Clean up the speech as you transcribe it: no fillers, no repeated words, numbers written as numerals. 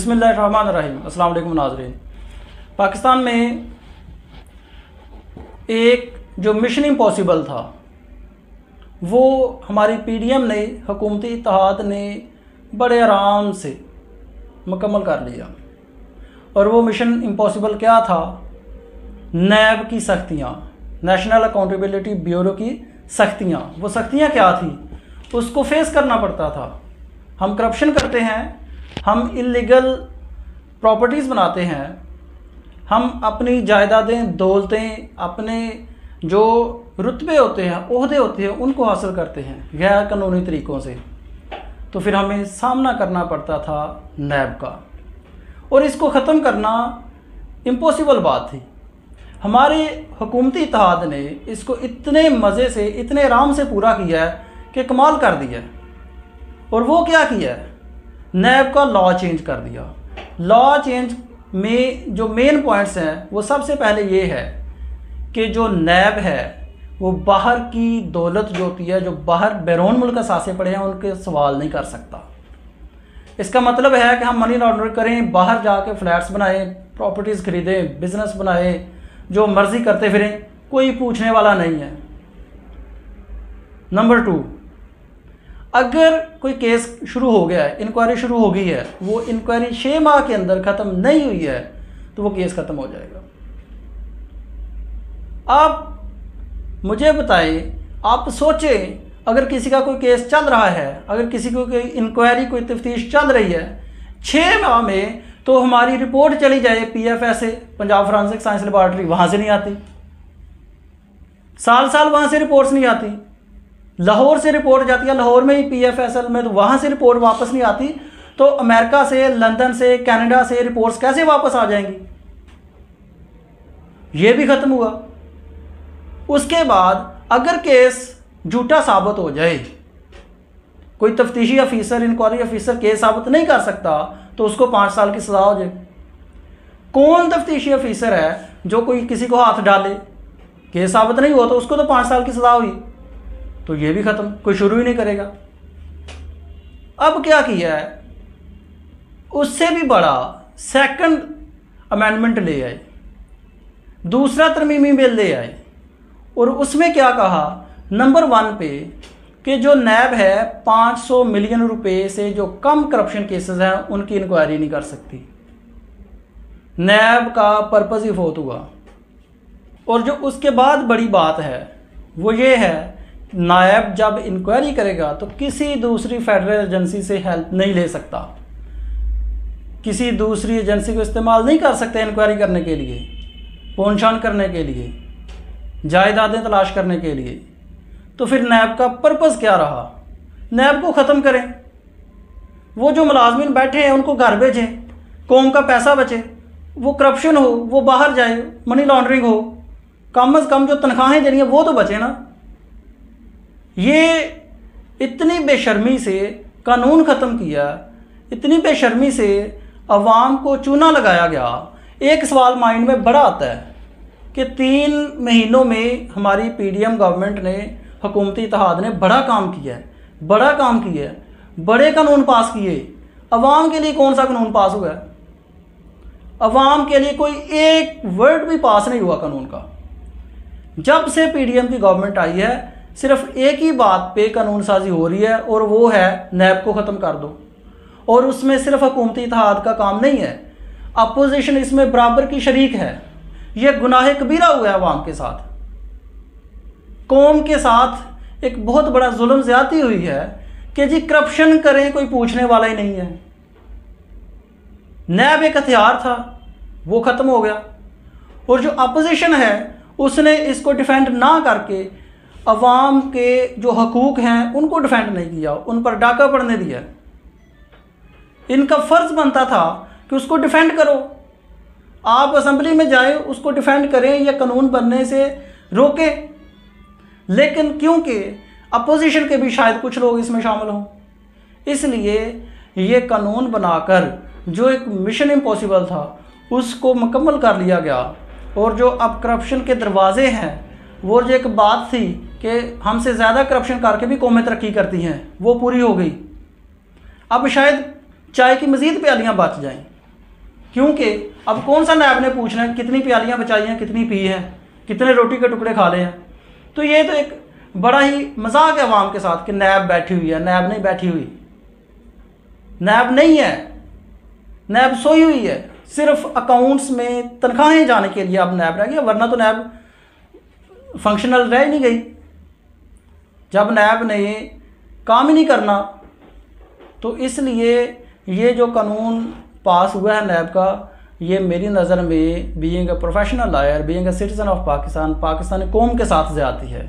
बिस्मिल्लाहिर्रहमानिर्रहीम। अस्सलाम वालेकुम नाज़रीन। पाकिस्तान में एक जो मिशन इम्पॉसिबल था वो हमारी पीडीएम ने, हुकूमती इत्तेहाद ने बड़े आराम से मुकम्मल कर लिया। और वो मिशन इम्पॉसिबल क्या था? नैब की सख्तियाँ, नेशनल अकाउंटेबिलिटी ब्यूरो की सख्तियाँ। वो सख्तियाँ क्या थी? उसको फेस करना पड़ता था। हम करप्शन करते हैं, हम इल्लीगल प्रॉपर्टीज़ बनाते हैं, हम अपनी जायदादें, दौलतें, अपने जो रुतबे होते हैं, ओहदे होते हैं, उनको हासिल करते हैं गैर कानूनी तरीक़ों से। तो फिर हमें सामना करना पड़ता था नैब का, और इसको ख़त्म करना इम्पॉसिबल बात थी। हमारे हुकूमती इत्तेहाद ने इसको इतने मज़े से, इतने आराम से पूरा किया है कि कमाल कर दिया है। और वो क्या किया है? नैब का लॉ चेंज कर दिया। लॉ चेंज में जो मेन पॉइंट्स हैं वो सबसे पहले ये है कि जो नैब है वो बाहर की दौलत जो होती है, जो बाहर बैरून मुल्क असासे पड़े हैं, उनके सवाल नहीं कर सकता। इसका मतलब है कि हम मनी लॉन्ड्रिंग करें, बाहर जाके फ्लैट्स बनाएं, प्रॉपर्टीज़ खरीदें, बिजनेस बनाएं, जो मर्जी करते फिरें, कोई पूछने वाला नहीं है। नंबर 2, अगर कोई केस शुरू हो गया है, इंक्वायरी शुरू हो गई है, वो इंक्वायरी 6 माह के अंदर ख़त्म नहीं हुई है तो वो केस ख़त्म हो जाएगा। आप मुझे बताएं, आप सोचें, अगर किसी का कोई केस चल रहा है, अगर किसी को कोई इंक्वायरी, कोई तफ्तीश चल रही है, 6 माह में तो हमारी रिपोर्ट चली जाए PFS से, पंजाब फॉरेंसिक साइंस लेबॉर्ट्री, वहाँ से नहीं आती। साल साल वहाँ से रिपोर्ट्स नहीं आती। लाहौर से रिपोर्ट जाती है, लाहौर में ही PFSL में, तो वहाँ से रिपोर्ट वापस नहीं आती। तो अमेरिका से, लंदन से, कनाडा से रिपोर्ट्स कैसे वापस आ जाएंगी? ये भी ख़त्म हुआ। उसके बाद अगर केस झूठा साबित हो जाए, कोई तफ्तीशी अफीसर, इंक्वायरी अफीसर केस साबित नहीं कर सकता, तो उसको 5 साल की सज़ा हो जाए। कौन तफ्तीशी अफीसर है जो कोई किसी को हाथ डाले, केस साबित नहीं हुआ तो उसको तो 5 साल की सज़ा हुई, तो ये भी ख़त्म, कोई शुरू ही नहीं करेगा। अब क्या किया है? उससे भी बड़ा सेकंड अमेंडमेंट ले आए, दूसरा तरमीमी बिल ले आए, और उसमें क्या कहा? नंबर 1 पे कि जो नैब है 500 मिलियन रुपए से जो कम करप्शन केसेस हैं उनकी इंक्वायरी नहीं कर सकती। नैब का पर्पज़ ही फोत हुआ। और जो उसके बाद बड़ी बात है वो ये है, नायब जब इंक्वायरी करेगा तो किसी दूसरी फेडरल एजेंसी से हेल्प नहीं ले सकता, किसी दूसरी एजेंसी को इस्तेमाल नहीं कर सकते इंक्वायरी करने के लिए, पोंछान करने के लिए, जायदादें तलाश करने के लिए। तो फिर नैब का पर्पज़ क्या रहा? नैब को ख़त्म करें, वो जो मुलाजमीन बैठे हैं उनको घर भेजें, कौम का पैसा बचे, वो करप्शन हो, वो बाहर जाए, मनी लॉन्ड्रिंग हो, कम अज़ कम जो तनख्वाहें देनी है वो तो बचे ना। ये इतनी बेशर्मी से कानून ख़त्म किया, इतनी बेशर्मी से अवाम को चूना लगाया गया। एक सवाल माइंड में बड़ा आता है कि 3 महीनों में हमारी पीडीएम गवर्नमेंट ने, हुकूमती इत्तेहाद ने बड़ा काम किया है, बड़ा काम किया है, बड़े कानून पास किए। अवाम के लिए कौन सा कानून पास हुआ है? अवाम के लिए कोई एक वर्ड भी पास नहीं हुआ कानून का। जब से पीडीएम की गवर्नमेंट आई है सिर्फ एक ही बात पे कानून साजी हो रही है, और वो है नैब को ख़त्म कर दो। और उसमें सिर्फ हुकूमती इत्तेहाद का काम नहीं है, अपोजिशन इसमें बराबर की शरीक है। ये गुनाह कबीरा हुआ है अवाम के साथ, कौम के साथ एक बहुत बड़ा जुल्म ज़्यादती हुई है कि जी करप्शन करें कोई पूछने वाला ही नहीं है। नैब एक हथियार था, वो ख़त्म हो गया। और जो अपोजिशन है उसने इसको डिफेंड ना करके अवाम के जो हकूक़ हैं उनको डिफेंड नहीं किया, उन पर डाका पड़ने दिया। इनका फ़र्ज़ बनता था कि उसको डिफेंड करो, आप असेंबली में जाए, उसको डिफेंड करें या कानून बनने से रोकें। लेकिन क्योंकि अपोजिशन के भी शायद कुछ लोग इसमें शामिल हों, इसलिए ये कानून बनाकर जो एक मिशन इम्पॉसिबल था उसको मुकम्मल कर लिया गया। और जो अब करप्शन के दरवाजे हैं, वो जो एक बात थी कि हमसे ज़्यादा करप्शन करके भी कौमें तरक्की करती हैं, वो पूरी हो गई। अब शायद चाय की मज़ीद प्यालियाँ बच जाएं। क्योंकि अब कौन सा नैब ने पूछना है कितनी प्यालियाँ बचाई हैं, कितनी पी हैं, कितने रोटी के टुकड़े खा ले हैं। तो ये तो एक बड़ा ही मजाक है अवाम के साथ कि नैब बैठी हुई है। नैब नहीं बैठी हुई, नैब नहीं है, नैब सोई हुई है। सिर्फ अकाउंट्स में तनख्वाहें जाने के लिए अब नैब रह गई, वरना तो नैब फंक्शनल रह ही नहीं गई। जब नैब ने काम ही नहीं करना, तो इसलिए ये जो कानून पास हुआ है नैब का, ये मेरी नज़र में being a professional lawyer, being a citizen of Pakistan, Pakistani कौम के साथ ज़्यादती है।